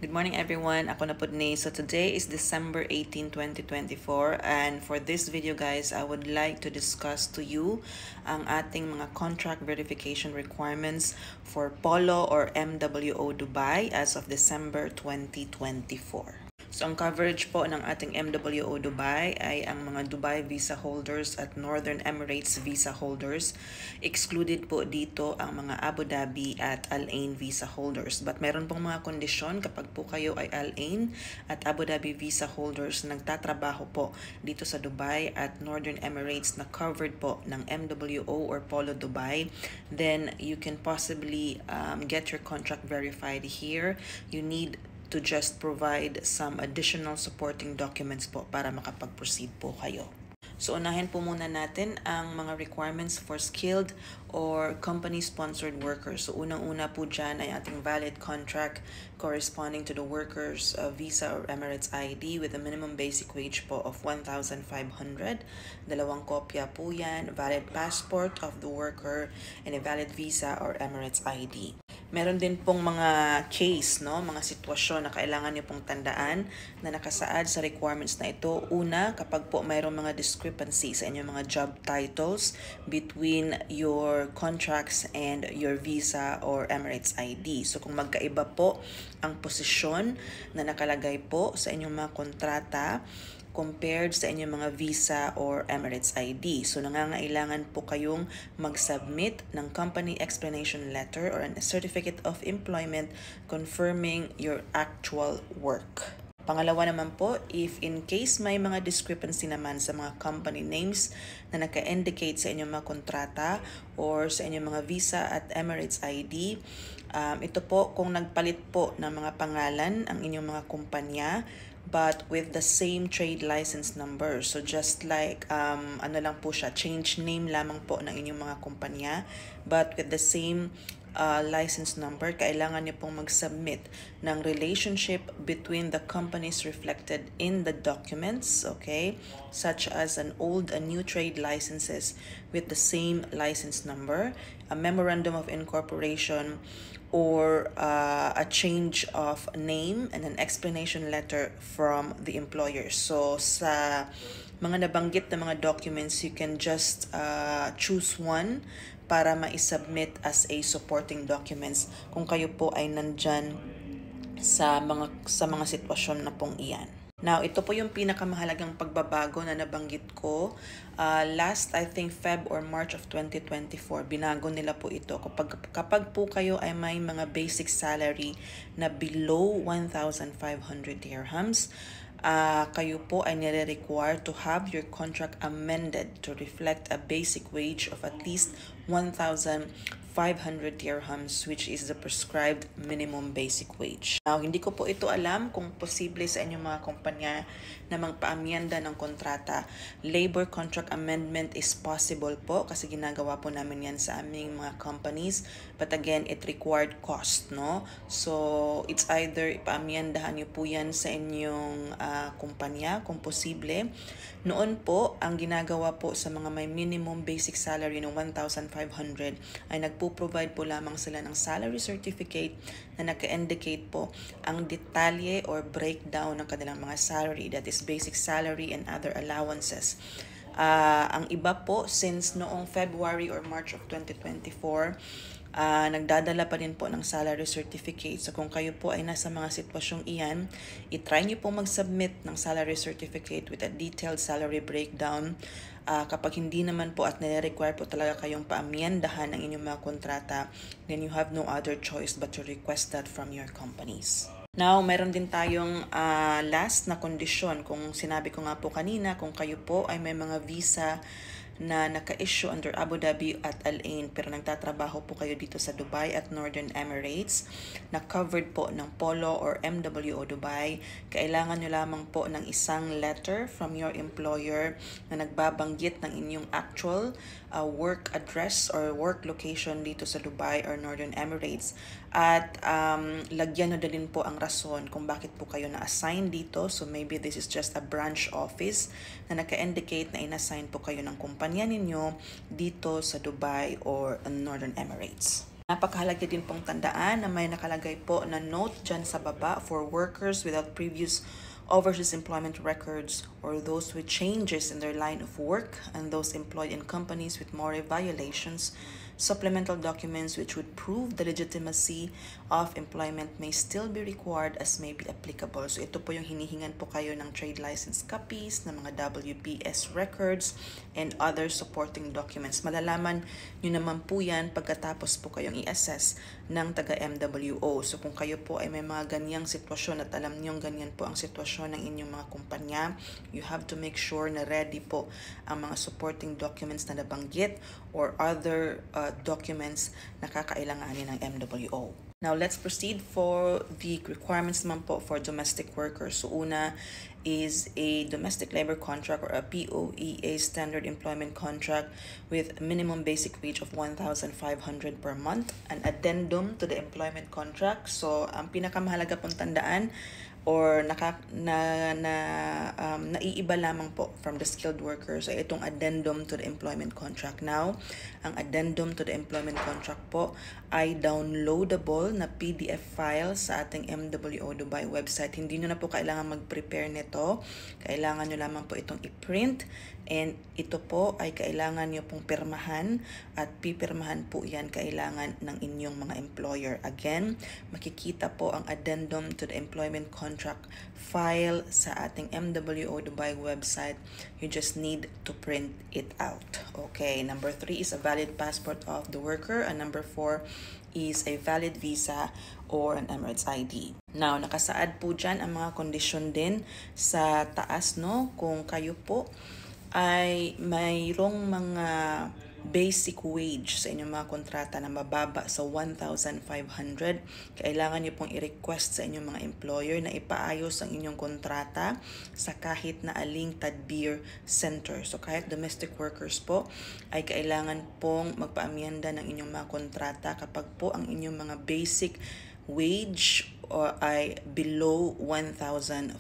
Good morning everyone. Ako na po ni. So today is December 18, 2024 and for this video guys, I would like to discuss to you ang ating mga contract verification requirements for Polo or MWO Dubai as of December 2024. So ang coverage po ng ating MWO Dubai ay ang mga Dubai visa holders at Northern Emirates visa holders. Excluded po dito ang mga Abu Dhabi at Al Ain visa holders. But meron pong mga kondisyon kapag po kayo ay Al Ain at Abu Dhabi visa holders nagtatrabaho po dito sa Dubai at Northern Emirates na covered po ng MWO or Polo Dubai, then you can possibly get your contract verified here. You need to just provide some additional supporting documents po para makapag-proceed po kayo. So unahin po muna natin ang mga requirements for skilled or company-sponsored workers. So unang-una po dyan ay ating valid contract corresponding to the worker's visa or Emirates ID with a minimum basic wage po of 1,500. Dalawang kopya po yan, valid passport of the worker, and a valid visa or Emirates ID. Meron din pong mga case, mga sitwasyon na kailangan niyo pong tandaan na nakasaad sa requirements na ito. Una, kapag po mayroong mga discrepancy sa inyong mga job titles between your contracts and your visa or Emirates ID. So kung magkaiba po ang posisyon na nakalagay po sa inyong mga kontrata compared sa inyong mga visa or Emirates ID. So nangangailangan po kayong mag-submit ng company explanation letter or a certificate of employment confirming your actual work. Pangalawa naman po, if in case may mga discrepancy naman sa mga company names na naka-indicate sa inyong mga kontrata or sa inyong mga visa at Emirates ID, ito po kung nagpalit po ng mga pangalan ang inyong mga kumpanya but with the same trade license number. So just like, ano lang po siya, change name lamang po ng inyong mga kumpanya but with the same license number, kailangan niyo pong mag-submit ng relationship between the companies reflected in the documents, okay? Such as an old and new trade licenses with the same license number, a memorandum of incorporation, or a change of name and an explanation letter from the employer. So sa mga nabanggit na mga documents, you can just choose one para ma-submit as a supporting documents kung kayo po ay nandyan sa mga sitwasyon na pong iyan. Now, ito po yung pinakamahalagang pagbabago na nabanggit ko. Last, I think, Feb or March of 2024, binago nila po ito. Kapag po kayo ay may mga basic salary na below 1,500 dirhams, kayo po ay nire-require to have your contract amended to reflect a basic wage of at least 1,500 dirhams, which is the prescribed minimum basic wage. Now, hindi ko po ito alam kung posible sa inyong mga kumpanya na magpaamyenda ng kontrata. Labor contract amendment is possible po kasi ginagawa po namin yan sa aming mga companies. But again, it required cost, no? So, it's either ipaamyendahan nyo po yan sa inyong kumpanya kung posible. Noon po, ang ginagawa po sa mga may minimum basic salary ng 1,500 ay nagpo-provide po lamang sila ng salary certificate na naka-indicate po ang detalye or breakdown ng kanilang mga salary, that is basic salary and other allowances. Ang iba po, since noong February or March of 2024, nagdadala pa rin po ng salary certificate. So kung kayo po ay nasa mga sitwasyong iyan, itry nyo po mag-submit ng salary certificate with a detailed salary breakdown. Kapag hindi naman po at nire-require po talaga kayong paamyendahan ng inyong mga kontrata, then you have no other choice but to request that from your companies. Now, meron din tayong last na kondisyon. Kung sinabi ko nga po kanina, kung kayo po ay may mga visa na naka-issue under Abu Dhabi at Al Ain pero nagtatrabaho po kayo dito sa Dubai at Northern Emirates na covered po ng Polo or MWO Dubai, kailangan nyo lamang po ng isang letter from your employer na nagbabanggit ng inyong actual work address or work location dito sa Dubai or Northern Emirates at lagyan nyo din po ang rason kung bakit po kayo na-assign dito. So maybe this is just a branch office na naka-indicate na in-assign po kayo ng kumpanya ninyo dito sa Dubai or Northern Emirates. Napakahalaga din pong tandaan na may nakalagay po na note dyan sa baba for workers without previous overseas employment records or those with changes in their line of work and those employed in companies with more violations. Supplemental documents which would prove the legitimacy of employment may still be required as may be applicable. So ito po yung hinihingan po kayo ng trade license copies, ng mga WPS records, and other supporting documents. Malalaman nyo naman po yan pagkatapos po kayong i-assess ng taga-MWO. So kung kayo po ay may mga ganyang sitwasyon at alam nyo ganyan po ang sitwasyon ng inyong mga kumpanya, you have to make sure na ready po ang mga supporting documents na nabanggit or other documents na kakailanganin ng MWO. Now, let's proceed for the requirements naman po for domestic workers. So, una is a domestic labor contract or a POEA standard employment contract with minimum basic wage of 1,500 per month, an addendum to the employment contract. So, ang pinakamahalaga pong tandaan or naiiba lamang po from the skilled workers ay itong addendum to the employment contract. Now, ang addendum to the employment contract po ay downloadable na PDF file sa ating MWO Dubai website. Hindi nyo na po kailangan mag-prepare nito. Kailangan nyo lamang po itong i-print, and ito po ay kailangan nyo pong pirmahan at pipirmahan po yan kailangan ng inyong mga employer. Again, makikita po ang addendum to the employment contract file sa ating MWO Dubai website. You just need to print it out. Okay, number 3 is a valid passport of the worker, and number 4 is a valid visa or an Emirates ID. Now, nakasaad po dyan ang mga kondisyon din sa taas, no? Kung kayo po ay mayroong mga basic wage sa inyong mga kontrata na mababa sa 1,500, kailangan niyo pong i-request sa inyong mga employer na ipaayos ang inyong kontrata sa kahit na aling tadbir center. So kahit domestic workers po ay kailangan pong magpaamyenda ng inyong mga kontrata kapag po ang inyong mga basic wage or ay below 1,500.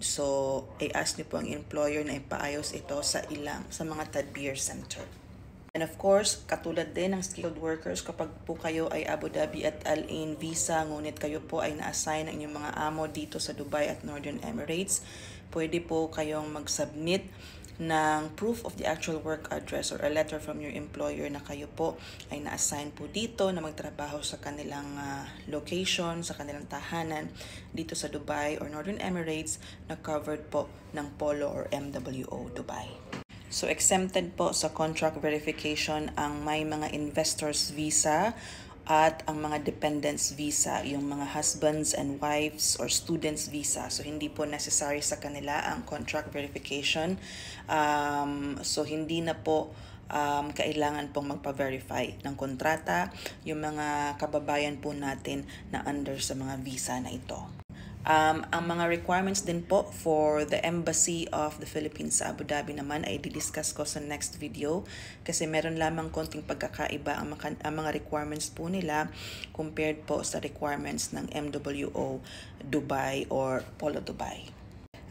So i-ask niyo po ang employer na ipaayos ito sa mga tadbir center. And of course, katulad din ng skilled workers, kapag po kayo ay Abu Dhabi at Al Ain visa, ngunit kayo po ay na-assign ng inyong mga amo dito sa Dubai at Northern Emirates, pwede po kayong mag-submit ng proof of the actual work address or a letter from your employer na kayo po ay na-assign po dito na magtrabaho sa kanilang location, sa kanilang tahanan dito sa Dubai or Northern Emirates na covered po ng Polo or MWO Dubai. So exempted po sa contract verification ang may mga investors visa at ang mga dependents visa, yung mga husbands and wives or students visa. So hindi po necessary sa kanila ang contract verification. So hindi na po kailangan pong magpa-verify ng kontrata yung mga kababayan po natin na under sa mga visa na ito. Ang mga requirements din po for the Embassy of the Philippines sa Abu Dhabi naman ay didiscuss ko sa next video kasi meron lamang konting pagkakaiba ang mga requirements po nila compared po sa requirements ng MWO Dubai or Polo Dubai.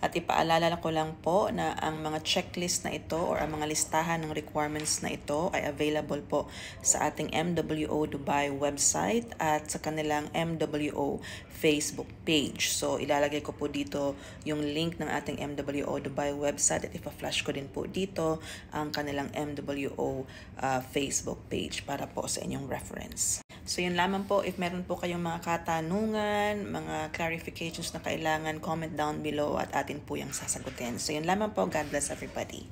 At ipaalala ko lang po na ang mga checklist na ito or ang mga listahan ng requirements na ito ay available po sa ating MWO Dubai website at sa kanilang MWO Facebook page. So ilalagay ko po dito yung link ng ating MWO Dubai website at ipa-flash ko din po dito ang kanilang MWO Facebook page para po sa inyong reference. So yun lamang po. If meron po kayong mga katanungan, mga clarifications na kailangan, comment down below at atin po yung sasagutin. So yun lamang po. God bless everybody.